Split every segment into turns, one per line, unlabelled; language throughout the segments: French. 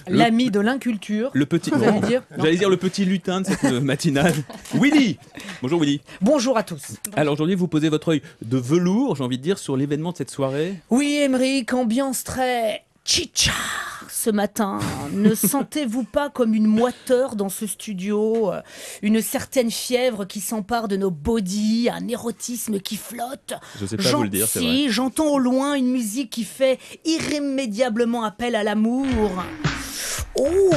L'ami de l'inculture.
Le petit,
Vous allez dire non.
J'allais dire le petit lutin de cette matinale. Willy. Bonjour Willy.
Bonjour à tous.
Alors aujourd'hui, vous posez votre œil de velours, j'ai envie de dire, sur l'événement de cette soirée.
Oui, Émeric, ambiance très chicha ce matin. Ne sentez-vous pas comme une moiteur dans ce studio, une certaine fièvre qui s'empare de nos bodies, un érotisme qui flotte?
Je sais pas vous le dire, c'est vrai.
J'entends au loin une musique qui fait irrémédiablement appel à l'amour. Oh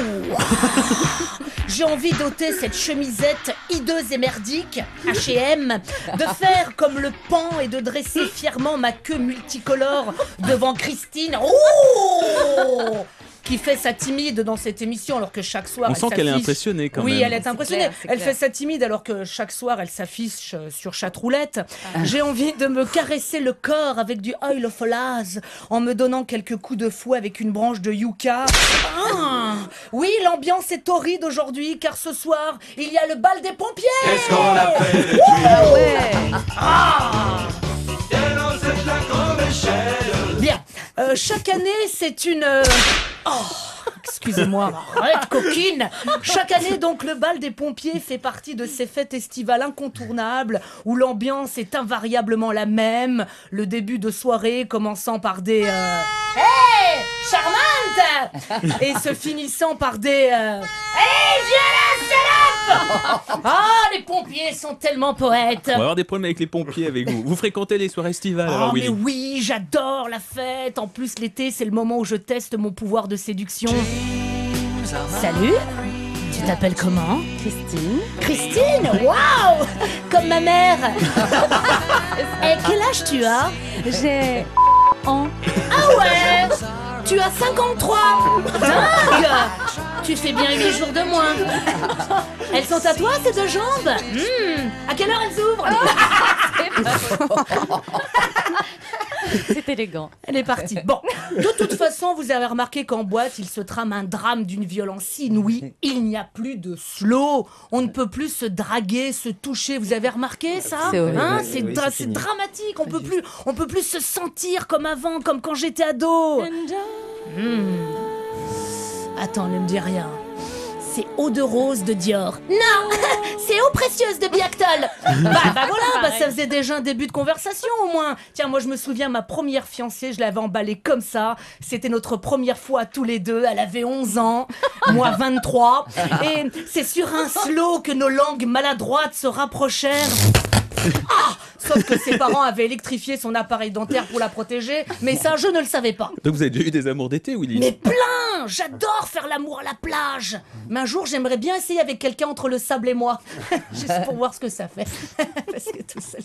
J'ai envie d'ôter cette chemisette hideuse et merdique, H&M, de faire comme le pan et de dresser fièrement ma queue multicolore devant Christine. Oh qui fait sa timide dans cette émission alors que chaque soir
on sent qu'elle est impressionnée quand même.
Oui, elle est impressionnée. Elle
clair.
fait sa timide alors que chaque soir elle s'affiche sur chatroulette. J'ai envie de me caresser le corps avec du oil of olaz en me donnant quelques coups de fouet avec une branche de yucca. Oui, l'ambiance est torride aujourd'hui car ce soir il y a le bal des pompiers.
Qu'est-ce qu'on a fait de
Bien. Chaque année, c'est une... excusez-moi, arrête coquine. Chaque année, donc, le bal des pompiers fait partie de ces fêtes estivales incontournables où l'ambiance est invariablement la même. Le début de soirée commençant par des... Hey, charmante et se finissant par des... Hey, viens là, salope. Ah, les pompiers sont tellement poètes.
On va avoir des problèmes avec les pompiers avec vous. Vous fréquentez les soirées estivales alors
mais
Willy?
oui, j'adore la fête. En plus, l'été, c'est le moment où je teste mon pouvoir de séduction. Salut, tu t'appelles comment?
Christine.
Christine, waouh, comme ma mère. Et quel âge tu as?
J'ai ans.
Ah ouais, tu as 53. Dingue. Tu fais bien 8 jours de moins. Elles sont à toi, ces deux jambes? À quelle heure elles ouvrent?
C'est élégant.
Elle est partie. Bon, de toute façon, vous avez remarqué qu'en boîte, il se trame un drame d'une violence inouïe. Il n'y a plus de slow. On ne peut plus se draguer, se toucher. Vous avez remarqué ça?
C'est horrible.
C'est dramatique. On peut plus se sentir comme avant, comme quand j'étais ado. Attends, ne me dis rien. C'est Eau de Rose de Dior. Non, c'est Eau Précieuse de Biactol. Ça faisait déjà un début de conversation au moins. Tiens, moi je me souviens, ma première fiancée, je l'avais emballée comme ça. C'était notre première fois tous les deux. Elle avait 11 ans, moi 23. Et c'est sur un slow que nos langues maladroites se rapprochèrent. Sauf que ses parents avaient électrifié son appareil dentaire pour la protéger, mais ça, je ne le savais pas.
Donc vous avez déjà eu des amours d'été, Willy?
Mais plein! J'adore faire l'amour à la plage. Mais un jour, j'aimerais bien essayer avec quelqu'un entre le sable et moi. Juste pour voir ce que ça fait. Parce que tout seul,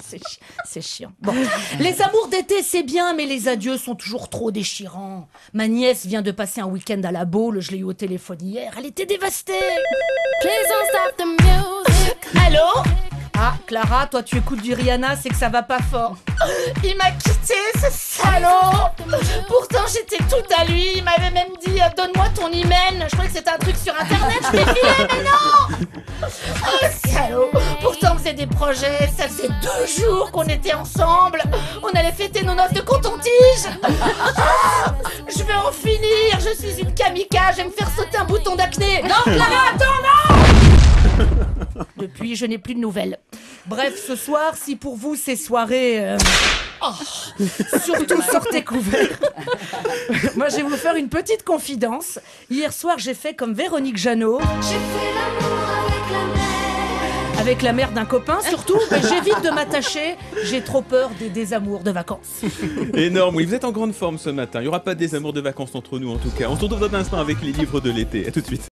c'est chiant. Bon, les amours d'été, c'est bien, mais les adieux sont toujours trop déchirants. Ma nièce vient de passer un week-end à la Baule. Je l'ai eu au téléphone hier. Elle était dévastée. Allô? Ah, Clara, toi tu écoutes du Rihanna, c'est que ça va pas fort. Il m'a quitté, ce salaud. Pourtant j'étais toute à lui, il m'avait même dit donne-moi ton email. Je croyais que c'était un truc sur internet, je l'ai filé, mais non. Oh salaud. Pourtant on faisait des projets, ça faisait 2 jours qu'on était ensemble. On allait fêter nos noces de coton-tige. Je veux en finir, je suis une kamikaze, je vais me faire sauter un bouton d'acné. Non Clara, attends, non. Depuis, je n'ai plus de nouvelles. Bref, ce soir, si pour vous c'est soirée... surtout sortez couverts. Moi, je vais vous faire une petite confidence. Hier soir, j'ai fait comme Véronique Jeannot. J'ai fait l'amour avec la mère d'un copain, surtout. J'évite de m'attacher. J'ai trop peur des désamours de vacances.
Énorme, oui, vous êtes en grande forme ce matin. Il n'y aura pas de désamours de vacances entre nous en tout cas. On se retrouve dans un instant avec les livres de l'été. À tout de suite.